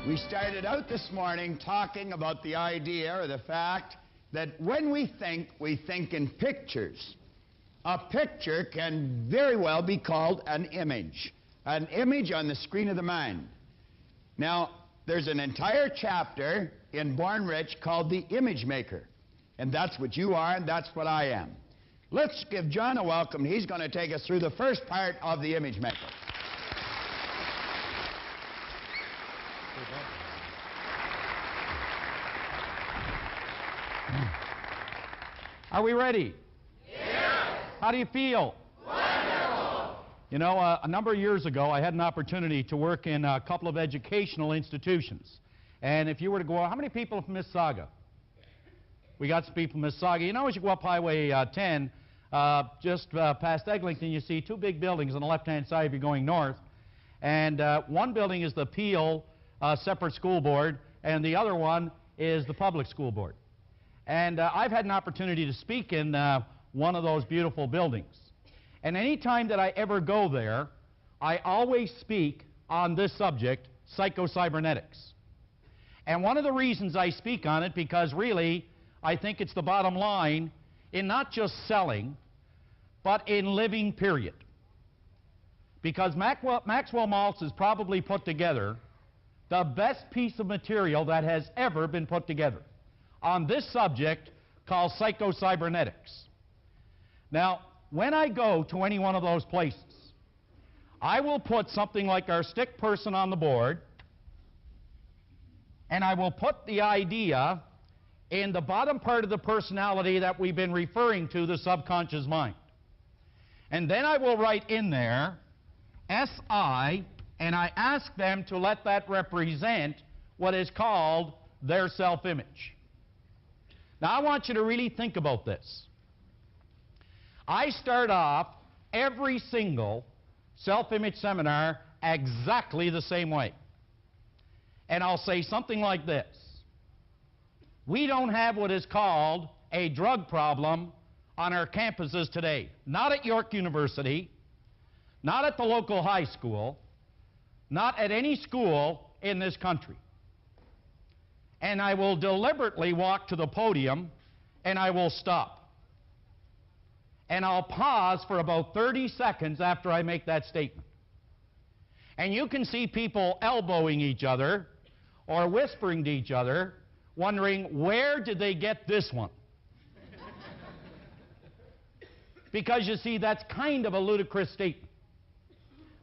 We started out this morning talking about the idea or the fact that when we think in pictures. A picture can very well be called an image on the screen of the mind. Now, there's an entire chapter in Born Rich called The Image Maker, and that's what you are and that's what I am. Let's give John a welcome. He's going to take us through the first part of The Image Maker. Are we ready? Yes. How do you feel? Wonderful. You know, a number of years ago, I had an opportunity to work in a couple of educational institutions. And if you were to go, how many people from Mississauga? We got some people from Mississauga. You know, as you go up Highway 10, just past Eglinton, you see two big buildings on the left-hand side if you're going north. And one building is the Peel Separate School Board, and the other one is the Public School Board. And I've had an opportunity to speak in one of those beautiful buildings. And any time that I ever go there, I always speak on this subject, psycho-cybernetics. And one of the reasons I speak on it, because really, I think it's the bottom line in not just selling, but in living, period. Because Maxwell Maltz has probably put together the best piece of material that has ever been put together on this subject called psycho-cybernetics. Now, when I go to any one of those places, I will put something like our stick person on the board, and I will put the idea in the bottom part of the personality that we've been referring to, the subconscious mind. And then I will write in there, SI, and I ask them to let that represent what is called their self-image. Now, I want you to really think about this. I start off every single self-image seminar exactly the same way. And I'll say something like this. We don't have what is called a drug problem on our campuses today. Not at York University, not at the local high school, not at any school in this country. And I will deliberately walk to the podium, and I will stop. And I'll pause for about 30 seconds after I make that statement. And you can see people elbowing each other or whispering to each other, wondering, where did they get this one? Because, you see, that's kind of a ludicrous statement.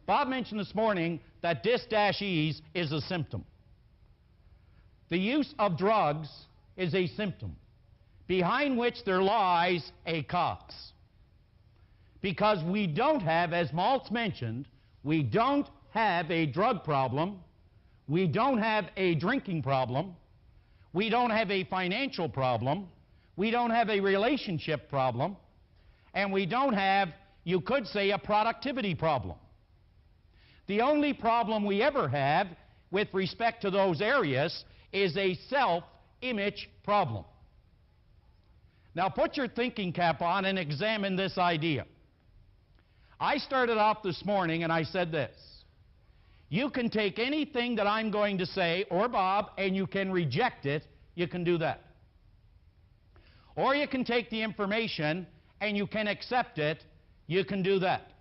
Bob mentioned this morning that dis-ease is a symptom. The use of drugs is a symptom, behind which there lies a cause. Because we don't have, as Maltz mentioned, we don't have a drug problem, we don't have a drinking problem, we don't have a financial problem, we don't have a relationship problem, and we don't have, you could say, a productivity problem. The only problem we ever have with respect to those areas is a self-image problem. Now put your thinking cap on and examine this idea. I started off this morning and I said this. You can take anything that I'm going to say, or Bob, and you can reject it. You can do that. Or you can take the information and you can accept it. You can do that.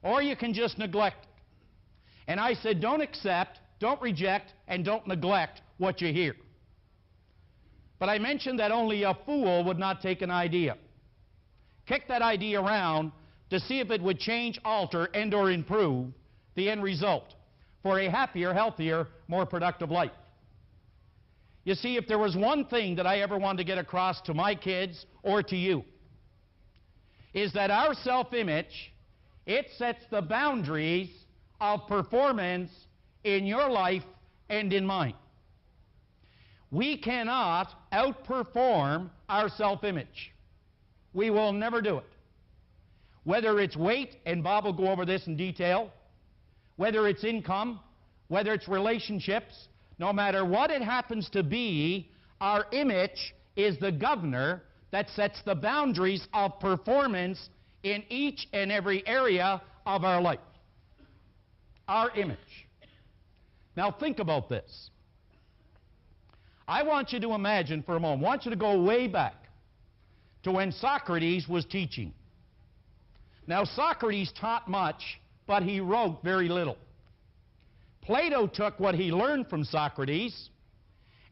Or you can just neglect it. And I said, don't accept, don't reject, and don't neglect what you hear. But I mentioned that only a fool would not take an idea. Kick that idea around to see if it would change, alter, and or improve the end result for a happier, healthier, more productive life. You see, if there was one thing that I ever wanted to get across to my kids or to you, is that our self-image, it sets the boundaries of performance in your life and in mine. We cannot outperform our self-image. We will never do it. Whether it's weight, and Bob will go over this in detail, whether it's income, whether it's relationships, no matter what it happens to be, our image is the governor that sets the boundaries of performance in each and every area of our life. Our image. Now think about this. I want you to imagine for a moment, I want you to go way back to when Socrates was teaching. Now Socrates taught much, but he wrote very little. Plato took what he learned from Socrates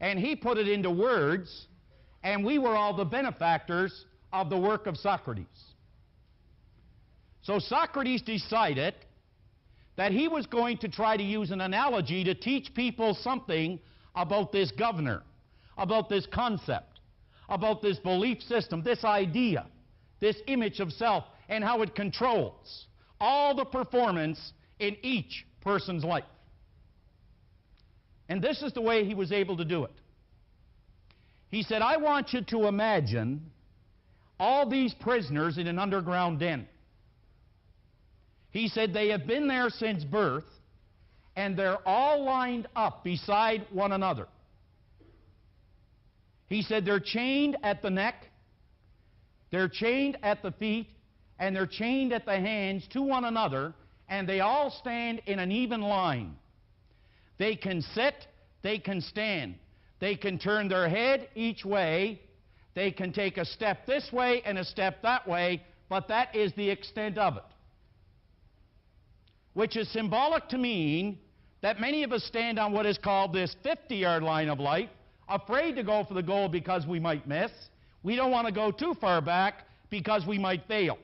and he put it into words, and we were all the benefactors of the work of Socrates. So Socrates decided that he was going to try to use an analogy to teach people something about this governor, about this concept, about this belief system, this idea, this image of self, and how it controls all the performance in each person's life. And this is the way he was able to do it. He said, I want you to imagine all these prisoners in an underground den. He said they have been there since birth, and they're all lined up beside one another. He said they're chained at the neck, they're chained at the feet, and they're chained at the hands to one another, and they all stand in an even line. They can sit, they can stand, they can turn their head each way, they can take a step this way and a step that way, but that is the extent of it. Which is symbolic to mean that many of us stand on what is called this 50-yard line of life, afraid to go for the goal because we might miss. We don't want to go too far back because we might fail.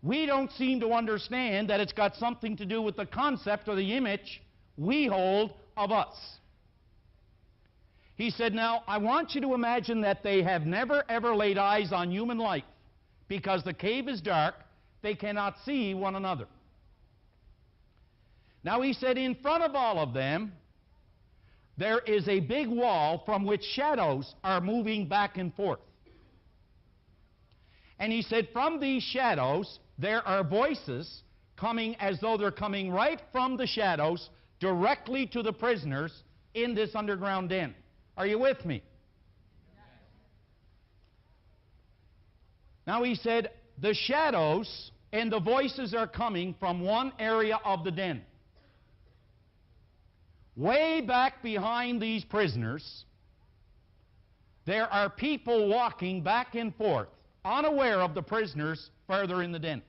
We don't seem to understand that it's got something to do with the concept or the image we hold of us. He said, now, I want you to imagine that they have never ever laid eyes on human life because the cave is dark, they cannot see one another. Now, he said, in front of all of them, there is a big wall from which shadows are moving back and forth. And he said, from these shadows, there are voices coming as though they're coming right from the shadows directly to the prisoners in this underground den. Are you with me? Now he said, the shadows and the voices are coming from one area of the den. Way back behind these prisoners, there are people walking back and forth, unaware of the prisoners further in the den.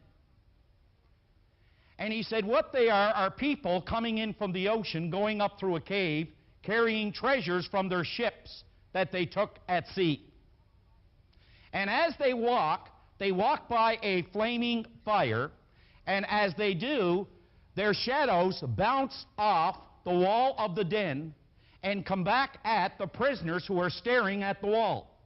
And he said what they are people coming in from the ocean, going up through a cave, carrying treasures from their ships that they took at sea. And as they walk by a flaming fire, and as they do, their shadows bounce off the wall of the den and come back at the prisoners who are staring at the wall.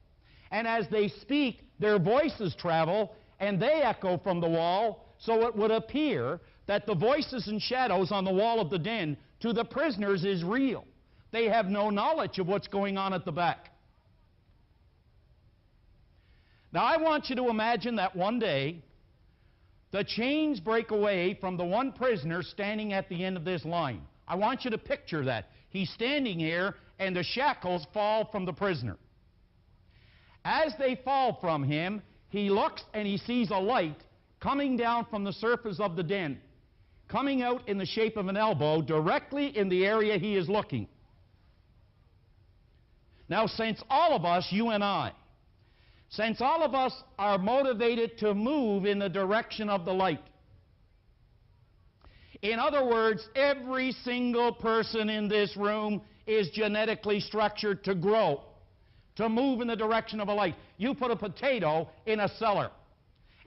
And as they speak, their voices travel and they echo from the wall, so it would appear that the voices and shadows on the wall of the den to the prisoners is real. They have no knowledge of what's going on at the back. Now I want you to imagine that one day the chains break away from the one prisoner standing at the end of this line. I want you to picture that. He's standing here and the shackles fall from the prisoner. As they fall from him, he looks and he sees a light coming down from the surface of the den, coming out in the shape of an elbow directly in the area he is looking. Now, since all of us, you and I, since all of us are motivated to move in the direction of the light, in other words, every single person in this room is genetically structured to grow, to move in the direction of a light. You put a potato in a cellar,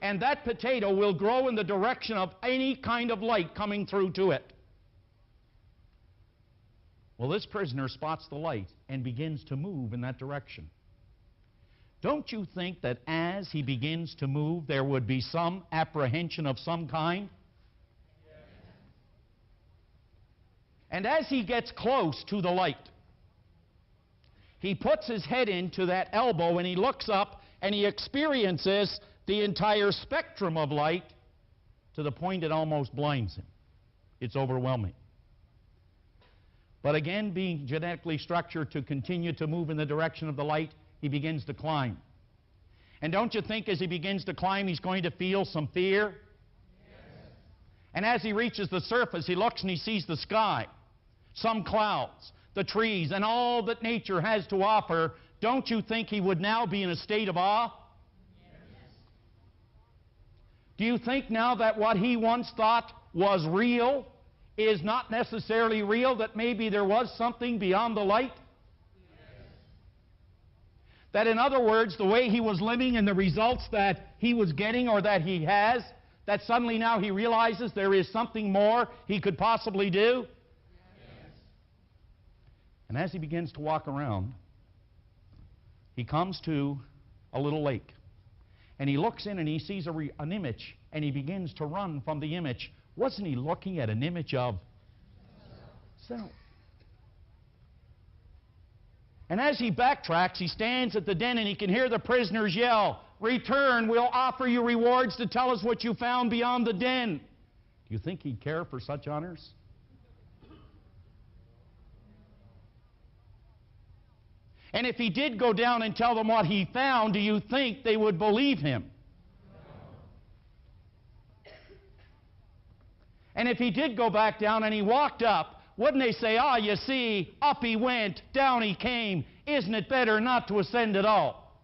and that potato will grow in the direction of any kind of light coming through to it. Well, this prisoner spots the light and begins to move in that direction. Don't you think that as he begins to move, there would be some apprehension of some kind? Yes. And as he gets close to the light, he puts his head into that elbow and he looks up and he experiences the entire spectrum of light to the point it almost blinds him. It's overwhelming. But again, being genetically structured to continue to move in the direction of the light, he begins to climb. And don't you think as he begins to climb, he's going to feel some fear? Yes. And as he reaches the surface, he looks and he sees the sky. some clouds, the trees, and all that nature has to offer, don't you think he would now be in a state of awe? Do you think now that what he once thought was real is not necessarily real, that maybe there was something beyond the light? That, in other words, the way he was living and the results that he was getting or that he has, that suddenly now he realizes there is something more he could possibly do? And as he begins to walk around, he comes to a little lake. And he looks in and he sees an image, and he begins to run from the image. Wasn't he looking at an image of self? And as he backtracks, he stands at the den and he can hear the prisoners yell, "Return, we'll offer you rewards to tell us what you found beyond the den." Do you think he'd care for such honors? And if he did go down and tell them what he found, do you think they would believe him? And if he did go back down and he walked up, wouldn't they say, "Ah, you see, up he went, down he came. Isn't it better not to ascend at all?"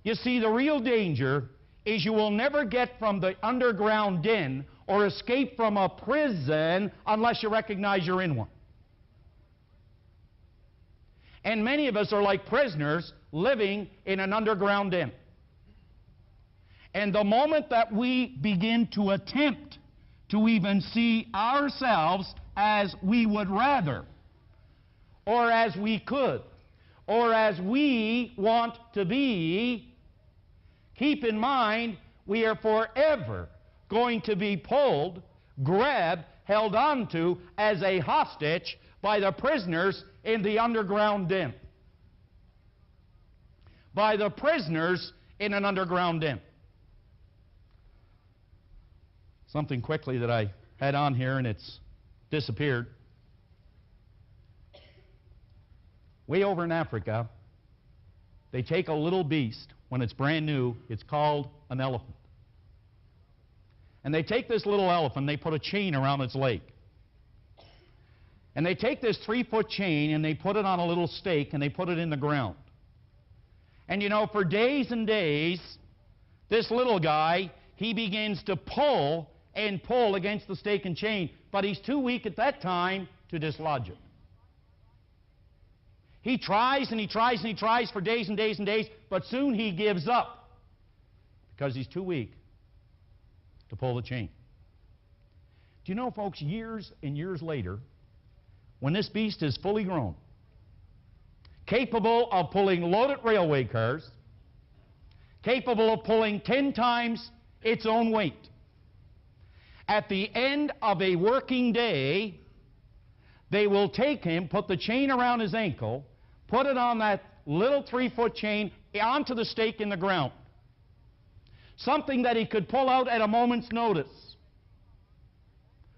You see, the real danger is you will never get from the underground den or escape from a prison unless you recognize you're in one. And many of us are like prisoners living in an underground den. And the moment that we begin to attempt to even see ourselves as we would rather, or as we could, or as we want to be, keep in mind we are forever going to be pulled, grabbed, held onto as a hostage by the prisoners in the underground den. By the prisoners in an underground den. Something quickly that I had on here and it's disappeared. Way over in Africa, they take a little beast when it's brand new. It's called an elephant. And they take this little elephant, they put a chain around its leg. And they take this 3-foot chain and they put it on a little stake and they put it in the ground. And you know, for days and days, this little guy, he begins to pull and pull against the stake and chain, but he's too weak at that time to dislodge it. He tries and he tries and he tries for days and days and days, but soon he gives up because he's too weak to pull the chain. Do you know, folks, years and years later, when this beast is fully grown, capable of pulling loaded railway cars, capable of pulling 10 times its own weight, at the end of a working day, they will take him, put the chain around his ankle, put it on that little 3-foot chain onto the stake in the ground. Something that he could pull out at a moment's notice.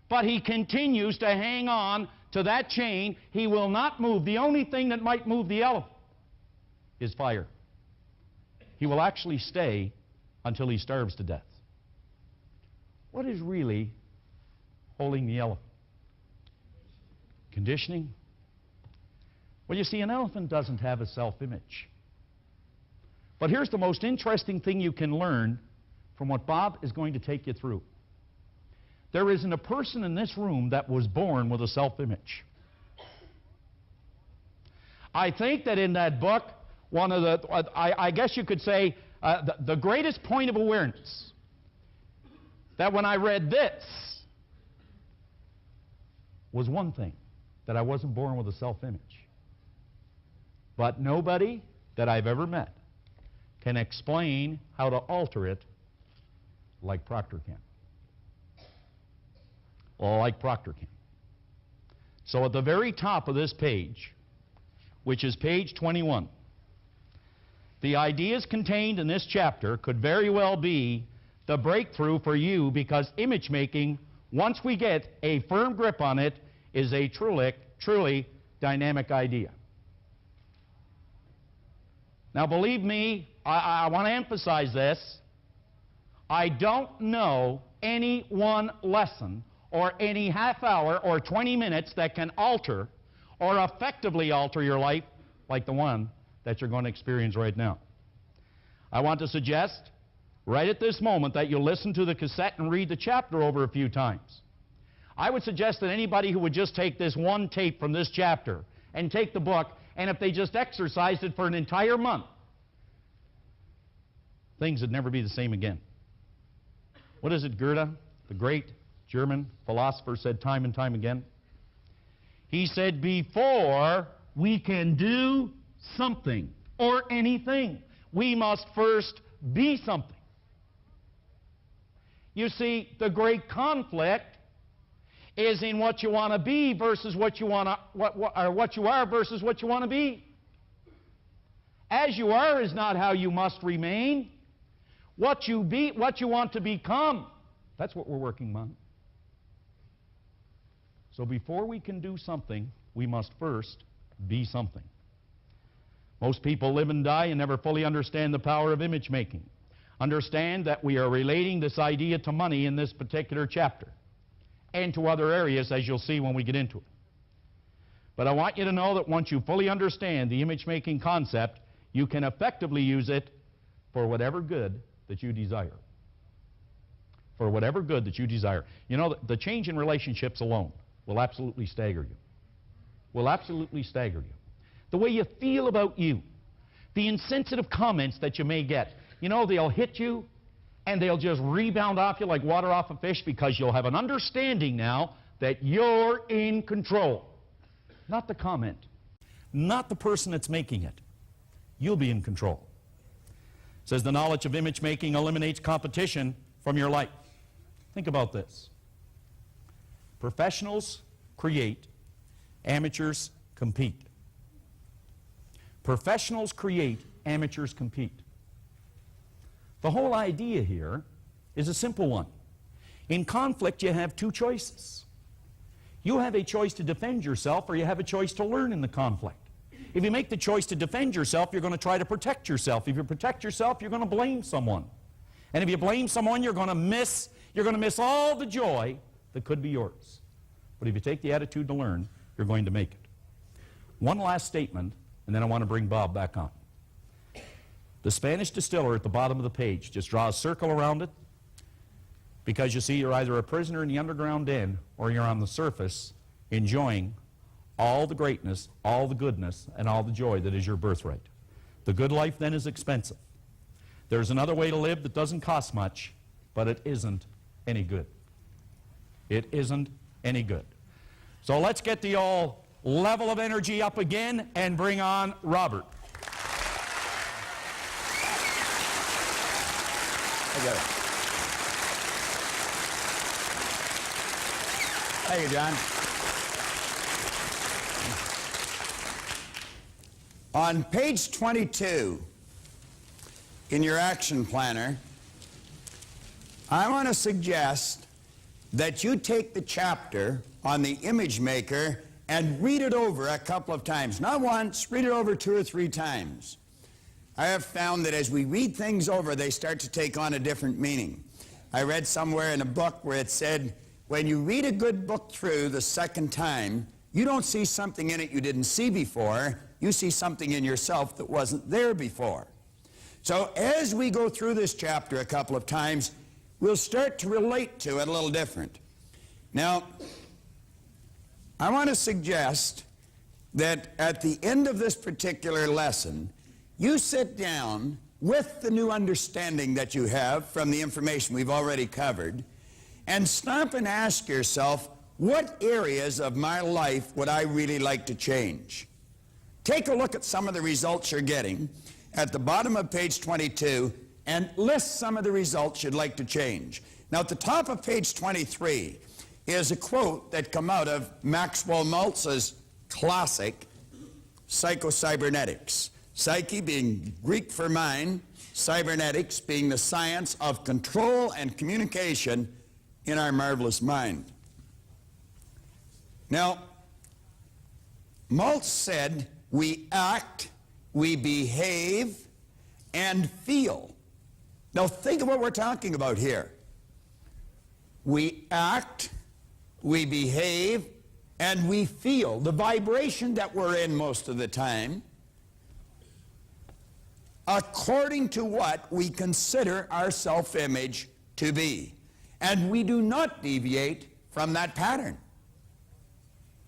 But he continues to hang on to that chain. He will not move. The only thing that might move the elephant is fire. He will actually stay until he starves to death. What is really holding the elephant? Conditioning? Well, you see, an elephant doesn't have a self-image. But here's the most interesting thing you can learn from what Bob is going to take you through. There isn't a person in this room that was born with a self-image. I think that in that book, one of the, I guess you could say, the greatest point of awareness, that when I read this, was one thing, that I wasn't born with a self-image. But nobody that I've ever met can explain how to alter it like Proctor can. Well, like Proctor can. So at the very top of this page, which is page 21, the ideas contained in this chapter could very well be the breakthrough for you, because image making, once we get a firm grip on it, is a truly dynamic idea. Now, believe me, I want to emphasize this. I don't know any one lesson or any half hour or 20 minutes that can alter or effectively alter your life like the one that you're going to experience right now. I want to suggest right at this moment that you'll listen to the cassette and read the chapter over a few times. I would suggest that anybody who would just take this one tape from this chapter and take the book, and if they just exercised it for an entire month, things would never be the same again. What is it Goethe, the great German philosopher, said time and time again? He said, before we can do something or anything, we must first be something. You see, the great conflict is in what you want to be versus what you want to, what you are versus what you want to be. As you are is not how you must remain. What you want to become, that's what we're working on. So before we can do something, we must first be something. Most people live and die and never fully understand the power of image making. Understand that we are relating this idea to money in this particular chapter and to other areas, as you'll see when we get into it. But I want you to know that once you fully understand the image-making concept, you can effectively use it for whatever good that you desire. For whatever good that you desire. You know, the change in relationships alone will absolutely stagger you. Will absolutely stagger you. The way you feel about you, the insensitive comments that you may get. You know, they'll hit you, and they'll just rebound off you like water off a fish, because you'll have an understanding now that you're in control. Not the comment, not the person that's making it. You'll be in control. It says the knowledge of image making eliminates competition from your life. Think about this. Professionals create, amateurs compete. Professionals create, amateurs compete. The whole idea here is a simple one. In conflict, you have two choices. You have a choice to defend yourself, or you have a choice to learn in the conflict. If you make the choice to defend yourself, you're going to try to protect yourself. If you protect yourself, you're going to blame someone. And if you blame someone, you're going to miss all the joy that could be yours. But if you take the attitude to learn, you're going to make it. One last statement, and then I want to bring Bob back on. The Spanish distiller at the bottom of the page, just draw a circle around it, because you see you're either a prisoner in the underground den or you're on the surface enjoying all the greatness, all the goodness, and all the joy that is your birthright. The good life then is expensive. There's another way to live that doesn't cost much, but it isn't any good. It isn't any good. So let's get the old level of energy up again and bring on Robert. I got it. Thank you, John. On page 22 in your action planner, I want to suggest that you take the chapter on the image maker and read it over a couple of times. Not once, read it over 2 or 3 times. I have found that as we read things over, they start to take on a different meaning. I read somewhere in a book where it said, when you read a good book through the second time, you don't see something in it you didn't see before. You see something in yourself that wasn't there before. So as we go through this chapter a couple of times, we'll start to relate to it a little different. Now, I want to suggest that at the end of this particular lesson, you sit down with the new understanding that you have from the information we've already covered, and stop and ask yourself, what areas of my life would I really like to change? Take a look at some of the results you're getting at the bottom of page 22 and list some of the results you'd like to change. Now, at the top of page 23 is a quote that come out of Maxwell Maltz's classic Psycho-Cybernetics. Psyche being Greek for mind, cybernetics being the science of control and communication in our marvelous mind. Now, Maltz said, we act, we behave, and feel. Now think of what we're talking about here. we act, we behave, and we feel. The vibration that we're in most of the time, according to what we consider our self-image to be. And we do not deviate from that pattern.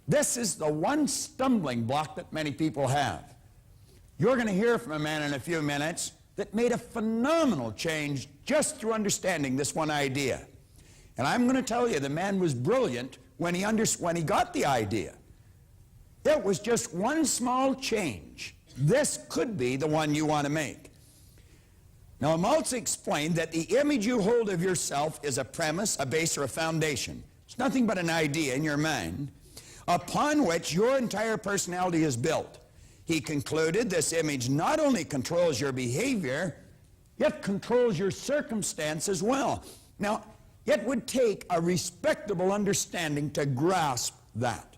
This is the one stumbling block that many people have. You're going to hear from a man in a few minutes that made a phenomenal change just through understanding this one idea. And I'm going to tell you, the man was brilliant when he got the idea. It was just one small change. This could be the one you want to make. Now, Maltz explained that the image you hold of yourself is a premise, a base, or a foundation. It's nothing but an idea in your mind upon which your entire personality is built. He concluded this image not only controls your behavior, yet controls your circumstance as well. Now, it would take a respectable understanding to grasp that.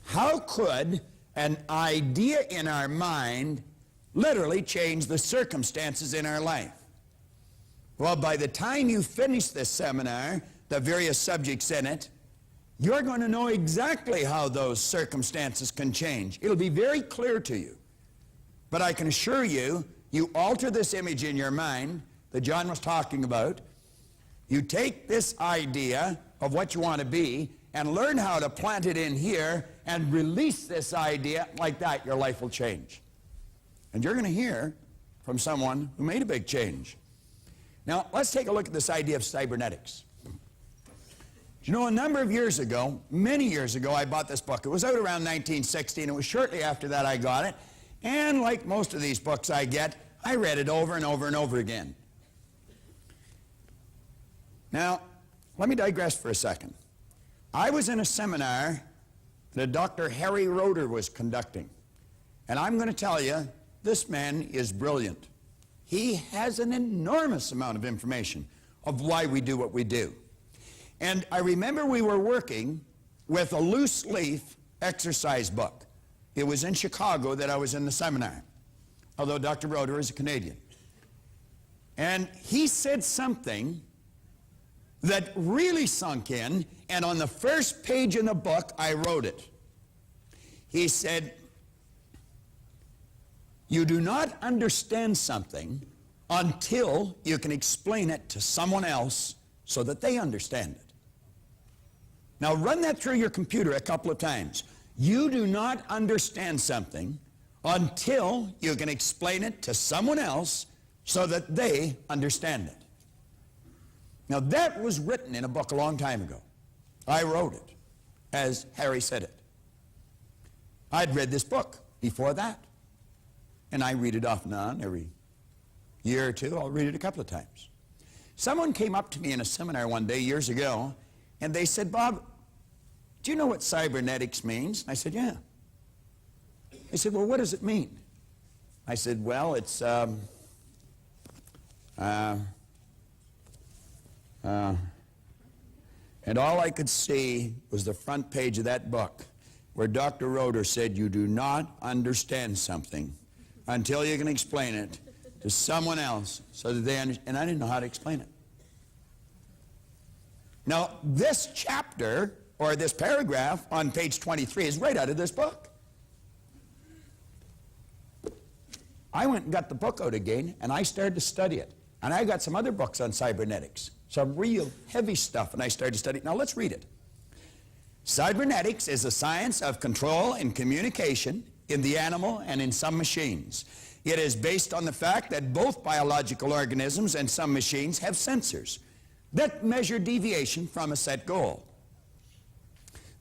How could an idea in our mind literally change the circumstances in our life? Well, by the time you finish this seminar, the various subjects in it, you're going to know exactly how those circumstances can change. It'll be very clear to you. But I can assure you, you alter this image in your mind that John was talking about. You take this idea of what you want to be and learn how to plant it in here and release this idea. Like that, your life will change. And you're going to hear from someone who made a big change. Now, let's take a look at this idea of cybernetics. You know, a number of years ago, many years ago, I bought this book. It was out around 1960, and it was shortly after that I got it. And like most of these books I get, I read it over and over and over again. Now, let me digress for a second. I was in a seminar that Dr. Harry Roeder was conducting. And I'm going to tell you, this man is brilliant. He has an enormous amount of information of why we do what we do. And I remember we were working with a loose leaf exercise book. It was in Chicago that I was in the seminar, although Dr. Roeder is a Canadian. And he said something that really sunk in, and on the first page in the book, I wrote it. He said, you do not understand something until you can explain it to someone else so that they understand it. Now run that through your computer a couple of times. You do not understand something until you can explain it to someone else so that they understand it. Now that was written in a book a long time ago. I wrote it as Harry said it. I'd read this book before that. And I read it off and on every year or two. I'll read it a couple of times. Someone came up to me in a seminar one day years ago, and they said, Bob, do you know what cybernetics means? I said, yeah. They said, well, what does it mean? I said, well, it's, and all I could see was the front page of that book where Dr. Roeder said, you do not understand something until you can explain it to someone else so that they understand. And I didn't know how to explain it. Now, this chapter, or this paragraph on page 23 is right out of this book. I went and got the book out again, and I started to study it. And I got some other books on cybernetics, some real heavy stuff, and I started to study it. Now, let's read it. Cybernetics is a science of control and communication in the animal and in some machines. It is based on the fact that both biological organisms and some machines have sensors that measure deviation from a set goal.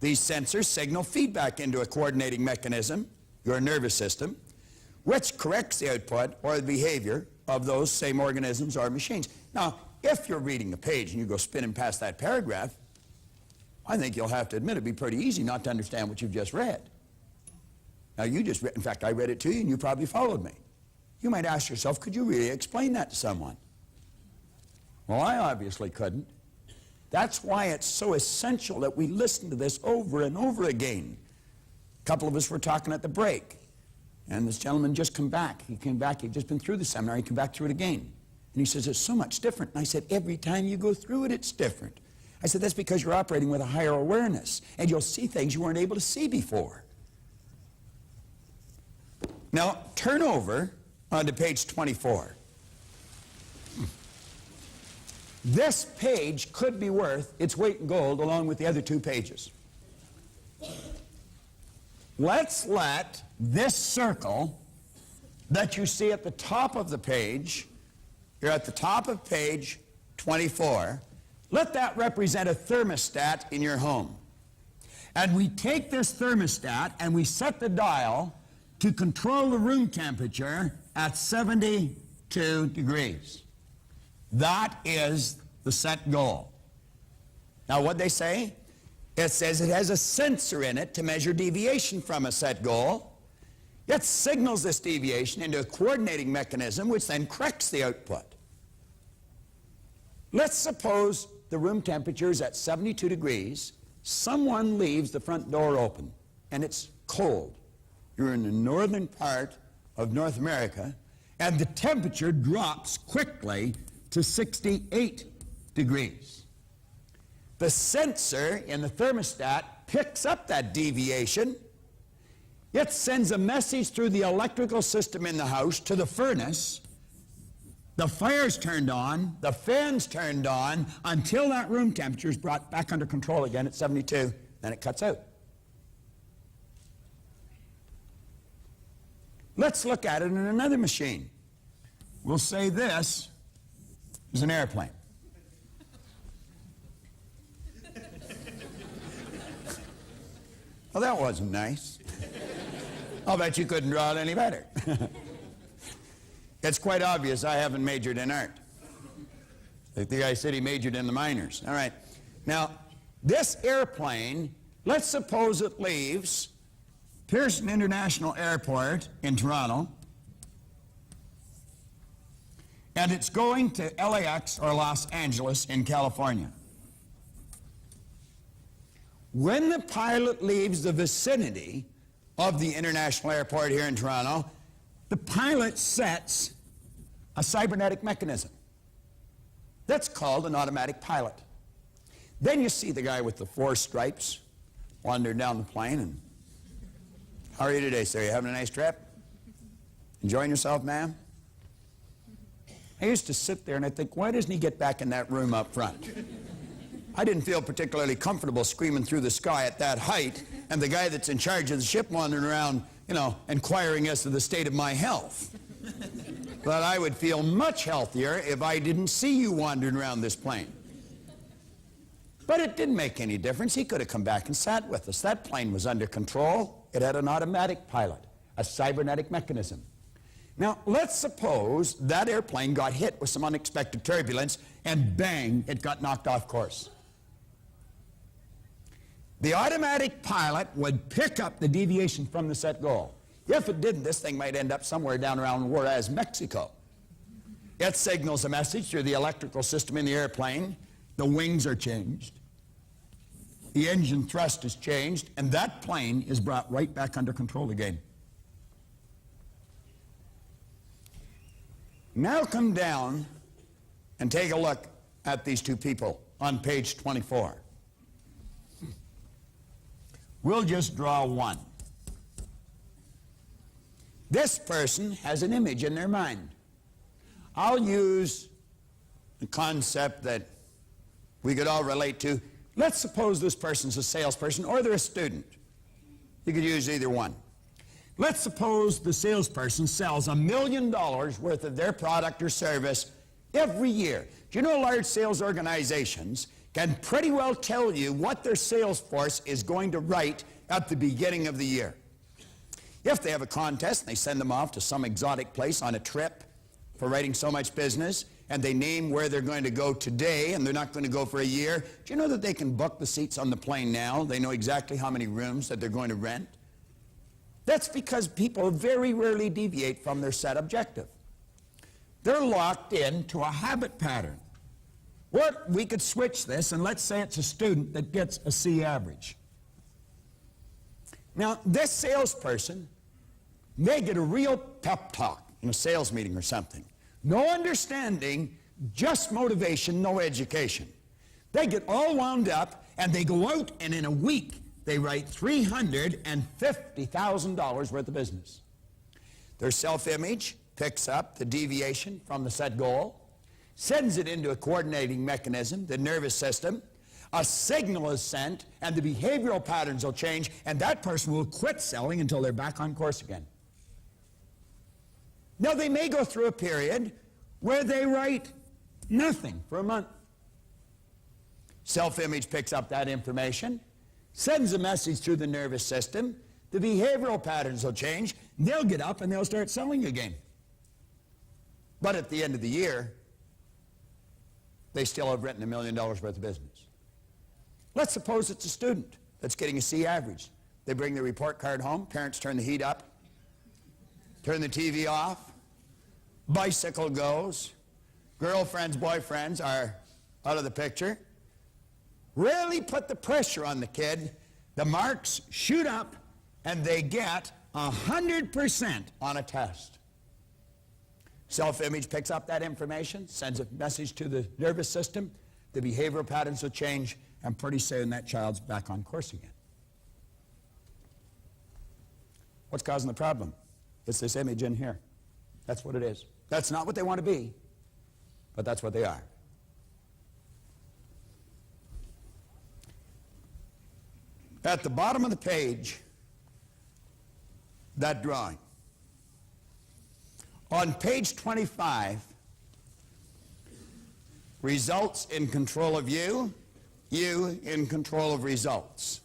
These sensors signal feedback into a coordinating mechanism, your nervous system, which corrects the output or the behavior of those same organisms or machines. Now, if you're reading a page and you go spinning past that paragraph, I think you'll have to admit it'd be pretty easy not to understand what you've just read. Now, you just read, in fact, I read it to you and you probably followed me. You might ask yourself, could you really explain that to someone? Well, I obviously couldn't. That's why it's so essential that we listen to this over and over again. A couple of us were talking at the break, and this gentleman just come back. He came back, he'd just been through the seminar, he came back through it again. And he says, it's so much different. And I said, every time you go through it, it's different. I said, that's because you're operating with a higher awareness, and you'll see things you weren't able to see before. Now, turn over onto page 24. This page could be worth its weight in gold along with the other two pages. Let's let this circle that you see at the top of the page, you're at the top of page 24, let that represent a thermostat in your home. And we take this thermostat and we set the dial to control the room temperature at 72 degrees. That is the set goal. Now, what they say? It says it has a sensor in it to measure deviation from a set goal. It signals this deviation into a coordinating mechanism which then corrects the output. Let's suppose the room temperature is at 72 degrees. Someone leaves the front door open and it's cold. You're in the northern part of North America and the temperature drops quickly to 68 degrees. The sensor in the thermostat picks up that deviation. It sends a message through the electrical system in the house to the furnace. The fire's turned on, the fan's turned on, until that room temperature is brought back under control again at 72, then it cuts out. Let's look at it in another machine. We'll say this is an airplane. Well, that wasn't nice. I'll bet you couldn't draw it any better. It's quite obvious I haven't majored in art. Like the guy said he majored in the minors. All right. Now, this airplane, let's suppose it leaves Pearson International Airport in Toronto, and it's going to LAX or Los Angeles in California. When the pilot leaves the vicinity of the international airport here in Toronto, the pilot sets a cybernetic mechanism. That's called an automatic pilot. Then you see the guy with the 4 stripes wandering down the plane and, how are you today, sir? You having a nice trip? Enjoying yourself, ma'am? I used to sit there and I think, why doesn't he get back in that room up front? I didn't feel particularly comfortable screaming through the sky at that height, and the guy that's in charge of the ship wandering around, inquiring as to the state of my health. But I would feel much healthier if I didn't see you wandering around this plane. But it didn't make any difference. He could have come back and sat with us. That plane was under control. It had an automatic pilot, a cybernetic mechanism. Now, let's suppose that airplane got hit with some unexpected turbulence, and bang, it got knocked off course. The automatic pilot would pick up the deviation from the set goal. If it didn't, this thing might end up somewhere down around Juarez, Mexico. It signals a message through the electrical system in the airplane. The wings are changed. The engine thrust is changed, and that plane is brought right back under control again. Now come down and take a look at these two people on page 24. We'll just draw one. This person has an image in their mind. I'll use the concept that we could all relate to. Let's suppose this person's a salesperson or they're a student. You could use either one. Let's suppose the salesperson sells $1 million worth of their product or service every year. Do you know large sales organizations can pretty well tell you what their sales force is going to write at the beginning of the year? If they have a contest and they send them off to some exotic place on a trip for writing so much business, and they name where they're going to go today and they're not going to go for a year, do you know that they can book the seats on the plane now? They know exactly how many rooms that they're going to rent. That's because people very rarely deviate from their set objective. They're locked into a habit pattern. Or we could switch this, and let's say it's a student that gets a C average. Now, this salesperson may get a real pep talk in a sales meeting or something. No understanding, just motivation, no education. They get all wound up, and they go out, and in a week, they write $350,000 worth of business. Their self-image picks up the deviation from the set goal, sends it into a coordinating mechanism, the nervous system. A signal is sent, and the behavioral patterns will change, and that person will quit selling until they're back on course again. Now, they may go through a period where they write nothing for a month. Self-image picks up that information, sends a message through the nervous system, the behavioral patterns will change, they'll get up and they'll start selling again. But at the end of the year, they still have written $1 million worth of business. Let's suppose it's a student that's getting a C average. They bring the report card home, parents turn the heat up, turn the TV off, bicycle goes, girlfriends, boyfriends are out of the picture. Really put the pressure on the kid, the marks shoot up, and they get 100% on a test. Self-image picks up that information, sends a message to the nervous system, the behavioral patterns will change, and pretty soon that child's back on course again. What's causing the problem? It's this image in here. That's what it is. That's not what they want to be, but that's what they are. At the bottom of the page, that drawing. On page 25, results in control of you, you in control of results.